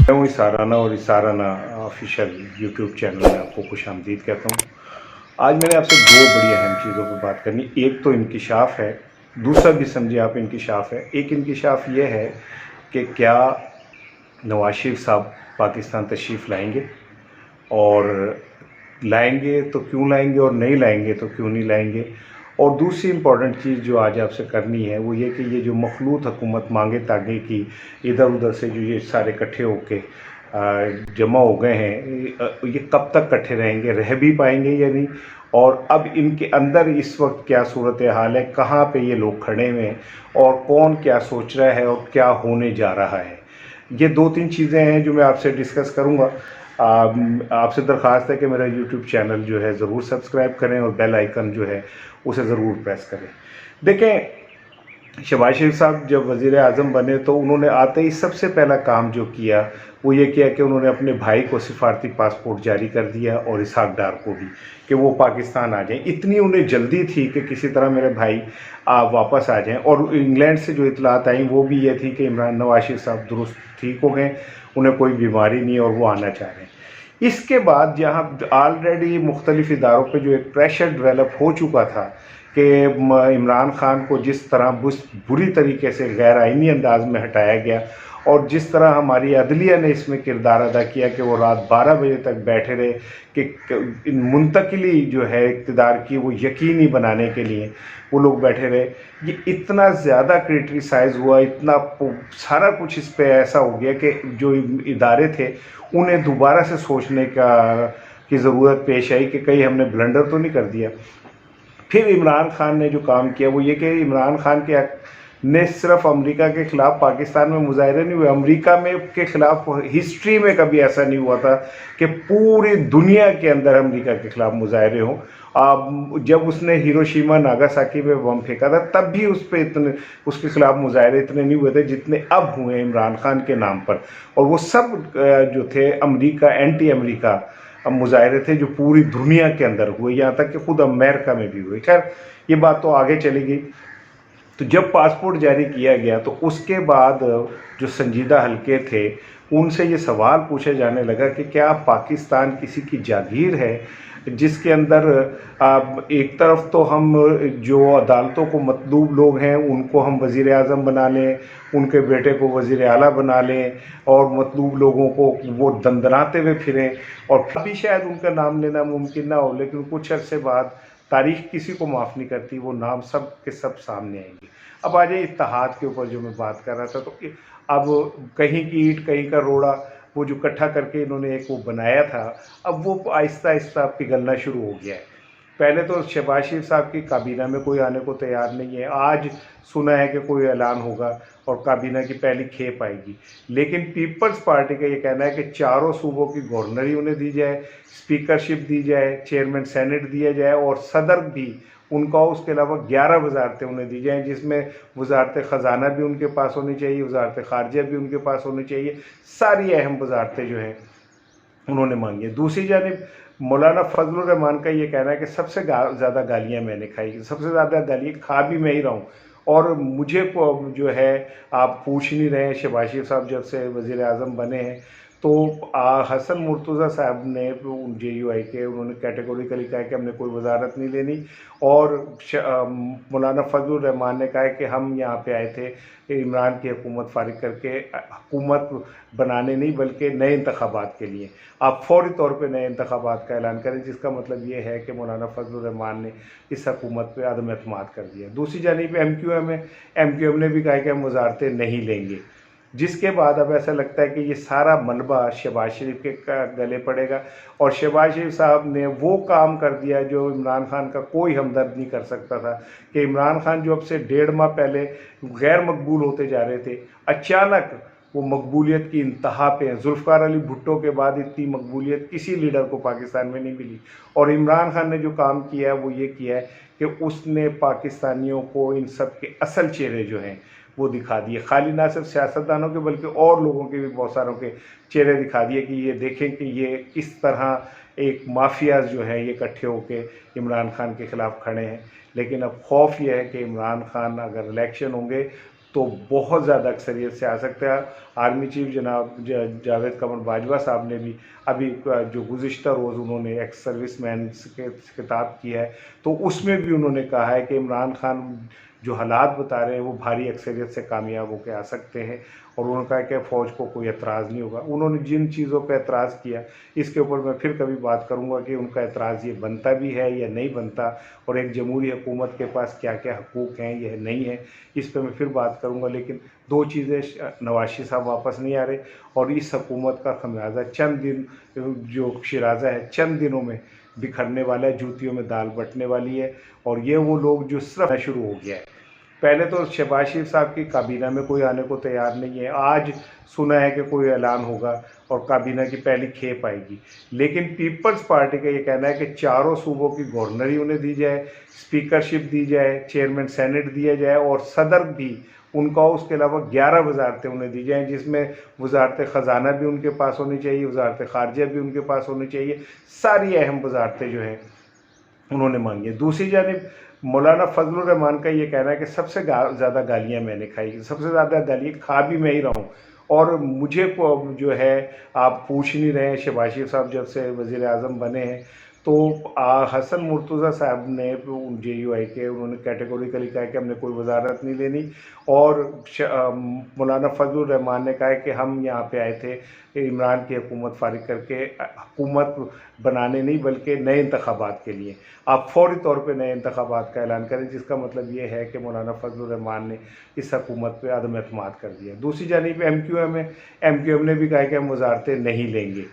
मैं हूँ इसाराना और इसाराना ऑफिशियल यूट्यूब चैनल में आपको खुशामदीद कहता हूँ। आज मैंने आपसे दो बड़ी अहम चीज़ों पर बात करनी। एक तो इंकिशाफ है, दूसरा भी समझिए आप इंकिशाफ है। एक इंकिशाफ ये है कि क्या नवाज शरीफ साहब पाकिस्तान तशरीफ़ लाएंगे, और लाएंगे तो क्यों लाएंगे, और नहीं लाएंगे तो क्यों नहीं लाएंगे। और दूसरी इम्पॉर्टेंट चीज़ जो आज आपसे करनी है वो ये कि ये जो मखलूत हुकूमत मांगे तागे की इधर उधर से जो ये सारे इकट्ठे होके जमा हो गए हैं, ये कब तक इकट्ठे रहेंगे, रह भी पाएंगे या नहीं। और अब इनके अंदर इस वक्त क्या सूरत हाल है, कहाँ पे ये लोग खड़े हुए हैं, और कौन क्या सोच रहा है और क्या होने जा रहा है। ये दो तीन चीज़ें हैं जो मैं आपसे डिस्कस करूँगा। आपसे दरख्वास्त है कि मेरा यूट्यूब चैनल जो है ज़रूर सब्सक्राइब करें और बेल आइकन जो है उसे ज़रूर प्रेस करें। देखें, शहबाज शरीफ साहब जब वज़ीर आज़म बने तो उन्होंने आते ही सबसे पहला काम जो किया वो ये किया कि उन्होंने अपने भाई को सिफारती पासपोर्ट जारी कर दिया, और इसहाक डार को भी, कि वो पाकिस्तान आ जाएं। इतनी उन्हें जल्दी थी कि किसी तरह मेरे भाई वापस आ जाएं। और इंग्लैंड से जो इतलात आई वो भी ये थी कि नवाज शरीफ साहब दुरुस्त ठीक हो गए, उन्हें कोई बीमारी नहीं और वो आना चाह रहे हैं। इसके बाद जहाँ ऑलरेडी मुख्तलिफ इदारों पर जो एक प्रेशर डेवलप हो चुका था कि इमरान खान को जिस तरह बुरी तरीके से गैर आइनी अंदाज में हटाया गया, और जिस तरह हमारी अदलिया ने इसमें किरदार अदा किया कि वो रात 12 बजे तक बैठे रहे कि मुंतकिली जो है इक़्तिदार की वो यकीनी बनाने के लिए वो लोग बैठे रहे। ये इतना ज़्यादा क्रिटिसाइज़ हुआ, इतना सारा कुछ इस पे ऐसा हो गया कि जो इदारे थे उन्हें दोबारा से सोचने की ज़रूरत पेश आई कि कहीं हमने ब्लंडर तो नहीं कर दिया। फिर इमरान खान ने जो काम किया वो ये कि इमरान खान ने सिर्फ अमेरिका के ख़िलाफ़ पाकिस्तान में मुजाहरे नहीं हुए, अमेरिका में के ख़िलाफ़ हिस्ट्री में कभी ऐसा नहीं हुआ था कि पूरी दुनिया के अंदर अमेरिका के ख़िलाफ़ मुजाहरे हों। जब उसने हिरोशिमा नागासाकी में बम फेंका था तब भी उस पर इतने उसके ख़िलाफ़ मुजाहरे इतने नहीं हुए थे जितने अब हुए इमरान खान के नाम पर। और वो सब जो थे अमेरिका, एंटी अमेरिका मुजाहरे थे जो पूरी दुनिया के अंदर हुए, यहाँ तक कि खुद अमेरिका में भी हुए। खैर, ये बात तो आगे चली गई। तो जब पासपोर्ट जारी किया गया तो उसके बाद जो संजीदा हलके थे उनसे ये सवाल पूछा जाने लगा कि क्या पाकिस्तान किसी की जागीर है, जिसके अंदर एक तरफ तो हम जो अदालतों को मतलूब लोग हैं उनको हम वज़ीर आज़म बना लें, उनके बेटे को वज़ीर आला बना लें, और मतलूब लोगों को वो दंदनाते हुए फिरें, और अभी शायद उनका नाम लेना मुमकिन ना हो, लेकिन कुछ अरसे बाद तारीख किसी को माफ़ नहीं करती, वो नाम सब के सब सामने आएंगे। अब आ जाए इत्तेहाद के ऊपर जो मैं बात कर रहा था, तो अब कहीं की ईंट कहीं का रोड़ा, वो जो इकट्ठा करके इन्होंने एक वो बनाया था, अब वो आहिस्ता आहिस्ता पिघलना शुरू हो गया है। पहले तो शहबाज शरीफ साहब की काबीना में कोई आने को तैयार नहीं है। आज सुना है कि कोई ऐलान होगा और काबीना की पहली खेप आएगी, लेकिन पीपल्स पार्टी का ये कहना है कि चारों सूबों की गवर्नरी उन्हें दी जाए, स्पीकरशिप दी जाए, चेयरमैन सेनेट दिया जाए, और सदर भी उनका, उसके अलावा 11 वजारतें उन्हें दी जाएँ, जिसमें वजारत ख़जाना भी उनके पास होनी चाहिए, वजारत ख़ारजा भी उनके पास होनी चाहिए। सारी अहम वजारतें जो हैं उन्होंने मांगी है। दूसरी जानिब मौलाना फजलुर रहमान का ये कहना है कि सबसे ज़्यादा गालियाँ मैंने खाई, सबसे ज़्यादा गालियाँ खा भी मैं ही रहा हूँ, और मुझे को जो है आप पूछ नहीं रहे हैं। शहबाज शरीफ साहब जब से वज़ीर आज़म बने हैं तो हसन मुर्तज़ा साहब ने JUI के उन्होंने कैटेगोरिकली कहा कि हमने कोई वजारत नहीं लेनी, और मौलाना फजलुर रहमान ने कहा कि हम यहाँ पे आए थे इमरान की हुकूमत फारिग करके हुकूमत बनाने नहीं बल्कि नए इंतखाबात के लिए। आप फौरी तौर पे नए इंतखाबात का ऐलान करें, जिसका मतलब ये है कि मौलाना फजलुर रहमान ने इस हुकूमत पे अदम एतमाद कर दिया। दूसरी जानिब MQM है, MQM ने भी कहा कि हम वजारतें नहीं लेंगे, जिसके बाद अब ऐसा लगता है कि ये सारा मलबा शहबाज शरीफ के गले पड़ेगा, और शहबाज शरीफ साहब ने वो काम कर दिया जो इमरान खान का कोई हमदर्द नहीं कर सकता था, कि इमरान खान जो अब से 1.5 माह पहले गैर मकबूल होते जा रहे थे, अचानक वो मकबूलियत की इंतहा पे हैं। जुल्फ़िकार अली भुट्टो के बाद इतनी मकबूलियत किसी लीडर को पाकिस्तान में नहीं मिली, और इमरान खान ने जो काम किया है वो ये किया है कि उसने पाकिस्तानियों को इन सब के असल चेहरे जो हैं वो दिखा दिए। खाली ना सिर्फ सियासतदानों के बल्कि और लोगों के भी बहुत सारों के चेहरे दिखा दिए कि ये देखें कि ये किस तरह एक माफियाज जो हैं ये इकट्ठे होकर इमरान खान के ख़िलाफ़ खड़े हैं। लेकिन अब खौफ ये है कि इमरान खान अगर इलेक्शन होंगे तो बहुत ज़्यादा अक्सरियत से आ सकता है। आर्मी चीफ जनाब जावेद कमर बाजवा साहब ने भी अभी जो गुज़िश्ता रोज़ उन्होंने एक्स सर्विस मैन के खिताब किया है, तो उसमें भी उन्होंने कहा है कि इमरान खान जो हालात बता रहे हैं वो भारी अक्सरियत से कामयाब होकर आ सकते हैं। और उन्होंने कहा कि फ़ौज को कोई एतराज़ नहीं होगा। उन्होंने जिन चीज़ों पर एतराज़ किया, इसके ऊपर मैं फिर कभी बात करूँगा कि उनका एतराज़ ये बनता भी है या नहीं बनता, और एक जमहूरी हुकूमत के पास क्या क्या हकूक़ हैं, यह नहीं है, इस पर मैं फिर बात करूँगा। लेकिन दो चीज़ें, नवाज शरीफ साहब वापस नहीं आ रहे, और इस हुकूमत का खमियाजा चंद दिन, जो शिराजा है, चंद दिनों में बिखरने वाला है, जूतियों में दाल बटने वाली है। और ये वो लोग जो सिर्फ शुरू हो गया है। पहले तो शहबाज शरीफ साहब की काबीना में कोई आने को तैयार नहीं है। आज सुना है कि कोई ऐलान होगा और काबीना की पहली खेप आएगी। लेकिन पीपल्स पार्टी का ये कहना है कि चारों सूबों की गवर्नरी उन्हें दी जाए, स्पीकरशिप दी जाए, चेयरमैन सेनेट दिया जाए, और सदर भी उनका, उसके अलावा 11 वजारतें उन्हें दी जाएँ, जिसमें वजारत ख़जाना भी उनके पास होनी चाहिए, वजारत ख़ारजा भी उनके पास होनी चाहिए। सारी अहम वजारतें जो हैं उन्होंने मांगी है। दूसरी जानिब मौलाना फजलुर रहमान का ये कहना है कि सबसे ज़्यादा गालियाँ मैंने खाई, सबसे ज़्यादा गालियाँ खा भी मैं ही रहा हूँ। और मुझे जो है, आप पूछ नहीं रहे हैं, शहबाज शरीफ साहब जब से वज़ीर आज़म बने हैं, तो हसन मुर्तज़ा साहब ने JUI के, उन्होंने कैटेगोरिकली कहा कि हमने कोई वजारत नहीं लेनी। और मौलाना फजलुर रहमान ने कहा है कि हम यहाँ पे आए थे इमरान की हुकूमत फारिग करके हुकूमत बनाने नहीं, बल्कि नए इंतखाबात के लिए। आप फौरी तौर पे नए इंतखाबात का ऐलान करें, जिसका मतलब ये है कि मौलाना फजलुर रहमान ने इस हुकूमत पे अदम एतमाद कर दिया। दूसरी जानिब MQM है, MQM ने भी कहा कि हम वजारतें नहीं लेंगे,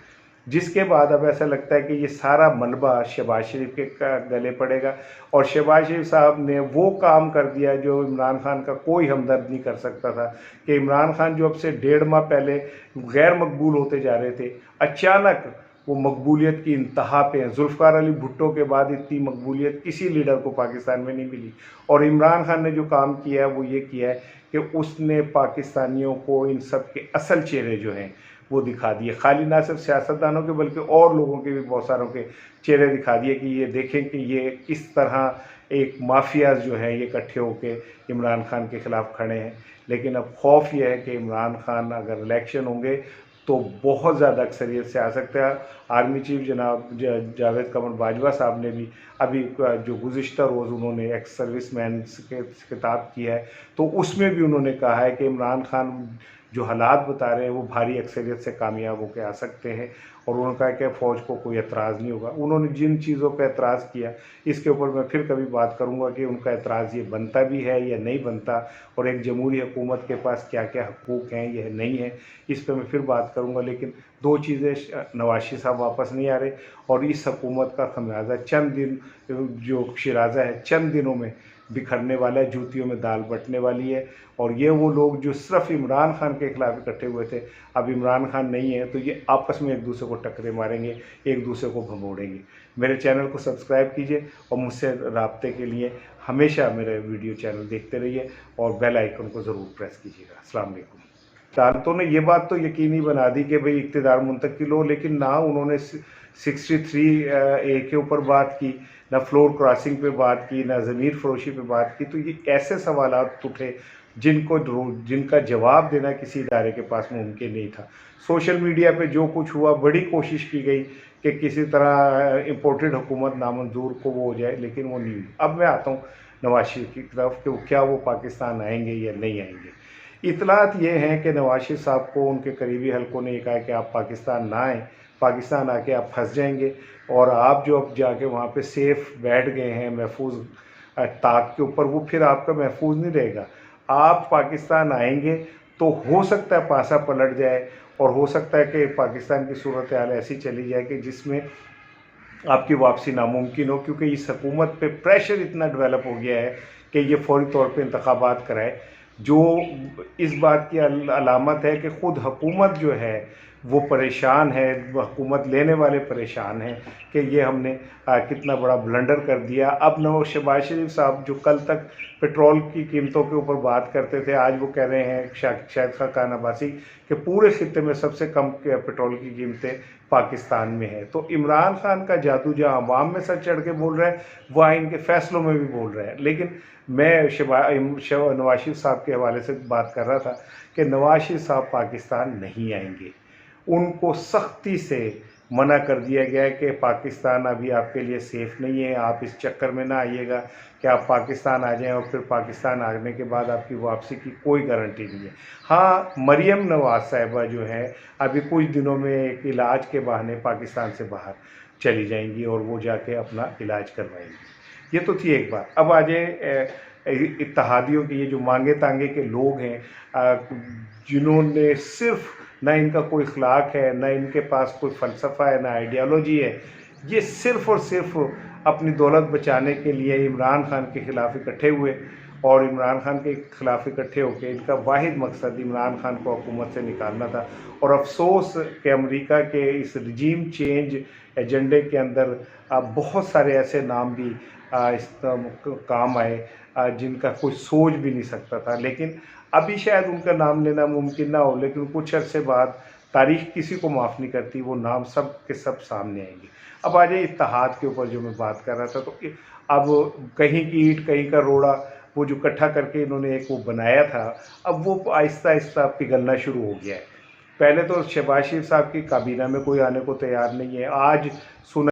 जिसके बाद अब ऐसा लगता है कि ये सारा मलबा शहबाज शरीफ के गले पड़ेगा। और शहबाज शरीफ साहब ने वो काम कर दिया जो इमरान खान का कोई हमदर्द नहीं कर सकता था, कि इमरान खान जो अब से 1.5 माह पहले गैर मकबूल होते जा रहे थे, अचानक वो मकबूलियत की इंतहा पे हैं। जुल्फ़िकार अली भुट्टो के बाद इतनी मकबूलियत किसी लीडर को पाकिस्तान में नहीं मिली। और इमरान खान ने जो काम किया है वो ये किया है कि उसने पाकिस्तानियों को इन सब के असल चेहरे जो हैं वो दिखा दिए। खाली ना सिर्फ सियासतदानों के, बल्कि और लोगों के भी बहुत सारों के चेहरे दिखा दिए कि ये देखें कि ये किस तरह एक माफियाज जो हैं ये इकट्ठे होकर इमरान खान के ख़िलाफ़ खड़े हैं। लेकिन अब खौफ ये है कि इमरान खान अगर इलेक्शन होंगे तो बहुत ज़्यादा अक्सरियत से आ सकता है। आर्मी चीफ जनाब जावेद कमर बाजवा साहब ने भी अभी जो गुज़िश्ता रोज़ उन्होंने एक्स सर्विस मैन के खिताब किया है, तो उसमें भी उन्होंने कहा है कि इमरान खान जो हालात बता रहे हैं वो भारी अक्सरियत से कामयाब होकर आ सकते हैं। और उन्होंने कहा कि फ़ौज को कोई एतराज़ नहीं होगा। उन्होंने जिन चीज़ों पर एतराज़ किया, इसके ऊपर मैं फिर कभी बात करूँगा कि उनका एतराज़ ये बनता भी है या नहीं बनता, और एक जमहूरी हुकूमत के पास क्या क्या हकूक़ हैं, यह नहीं है, इस पर मैं फिर बात करूँगा। लेकिन दो चीज़ें, नवाज शरीफ साहब वापस नहीं आ रहे, और इस हुकूमत का खमियाजा चंद दिन, जो शिराजा है, चंद दिनों में बिखरने वाला है, जूतियों में दाल बटने वाली है। और ये वो लोग जो सिर्फ इमरान खान के खिलाफ इकट्ठे हुए थे, अब इमरान खान नहीं है, तो ये आपस में एक दूसरे को टक्करें मारेंगे, एक दूसरे को भगोड़ेंगे। मेरे चैनल को सब्सक्राइब कीजिए, और मुझसे राब्ते के लिए हमेशा मेरे वीडियो चैनल देखते रहिए, और बेल आइकन को ज़रूर प्रेस कीजिएगा। अस्सलाम वालेकुम। अदालतों ने ये बात तो यकीनी बना दी कि भाई इक़्तिदार मुंतकिल हो, लेकिन ना उन्होंने 63A के ऊपर बात की, ना फ्लोर क्रॉसिंग पे बात की, ना ज़मीर फरोशी पे बात की। तो ये ऐसे सवालात उठे जिनका जवाब देना किसी इदारे के पास मुमकिन नहीं था। सोशल मीडिया पे जो कुछ हुआ, बड़ी कोशिश की गई कि किसी तरह इम्पोर्टेड हुकूमत नामंजूर को वो हो जाए, लेकिन वो नहीं हुई। अब मैं आता हूँ नवाज शरीफ की तरफ कि क्या वो पाकिस्तान आएंगे या नहीं आएंगे। इतलात ये हैं कि नवाज शरीफ साहब को उनके करीबी हलकों ने ये कहा कि आप पाकिस्तान ना आएँ, पाकिस्तान आके आप फंस जाएंगे, और आप जो अब जाके वहाँ पे सेफ बैठ गए हैं महफूज ताक के ऊपर, वो फिर आपका महफूज नहीं रहेगा। आप पाकिस्तान आएंगे तो हो सकता है पासा पलट जाए, और हो सकता है कि पाकिस्तान की सूरत हाल ऐसी चली जाए कि जिसमें आपकी वापसी नामुमकिन हो, क्योंकि इस हुकूमत पे प्रेशर इतना डेवलप हो गया है कि ये फौरी तौर पे इंतखाबात कराए, जो इस बात की अलामत है कि ख़ुद हुकूमत जो है वो परेशान है, हुकूमत लेने वाले परेशान हैं कि ये हमने कितना बड़ा ब्लंडर कर दिया। अब शहबाज शरीफ साहब जो कल तक पेट्रोल की कीमतों के ऊपर बात करते थे, आज वो कह रहे हैं शाहिद खान अब्बासी कि पूरे खित्ते में सबसे कम पेट्रोल की कीमतें पाकिस्तान में है। तो इमरान खान का जादू जहाँ अवाम में सर चढ़ के बोल रहा है, वहाँ इनके फैसलों में भी बोल रहा है। लेकिन मैं नवाज शरीफ साहब के हवाले से बात कर रहा था कि नवाज शरीफ साहब पाकिस्तान नहीं आएंगे। उनको सख्ती से मना कर दिया गया है कि पाकिस्तान अभी आपके लिए सेफ़ नहीं है, आप इस चक्कर में ना आइएगा कि आप पाकिस्तान आ जाएं और फिर पाकिस्तान आने के बाद आपकी वापसी की कोई गारंटी नहीं है। हाँ, मरियम नवाज़ साहिबा जो है अभी कुछ दिनों में एक इलाज के बहाने पाकिस्तान से बाहर चली जाएंगी और वो जाके अपना इलाज करवाएंगी। ये तो थी एक बात। अब आ जाए इत्तेहादियों की, ये जो मांगे तांगे के लोग हैं जिन्होंने सिर्फ ना इनका कोई अखलाक है, ना इनके पास कोई फ़लसफ़ा है, ना आइडियालॉजी है, ये सिर्फ़ और सिर्फ अपनी दौलत बचाने के लिए इमरान खान के ख़िलाफ़ इकट्ठे हुए और इमरान खान के ख़िलाफ़ इकट्ठे होकर इनका वाहिद मकसद इमरान खान को हुकूमत से निकालना था। और अफसोस कि अमेरिका के इस रजीम चेंज एजेंडे के अंदर बहुत सारे ऐसे नाम भी इस काम आए जिनका कोई सोच भी नहीं सकता था। लेकिन अभी शायद उनका नाम लेना मुमकिन ना हो, लेकिन कुछ अरसे बाद तारीख किसी को माफ़ नहीं करती, वो नाम सब के सब सामने आएंगे। अब आ जाए इत्तेहाद के ऊपर जो मैं बात कर रहा था, तो अब कहीं की ईंट कहीं का रोड़ा, वो जो इकट्ठा करके इन्होंने एक वो बनाया था, अब वो आहिस्ता आहिस्ता पिघलना शुरू हो गया है। पहले तो शहबाज शरीफ साहब की काबीना में कोई आने को तैयार नहीं है। आज सुना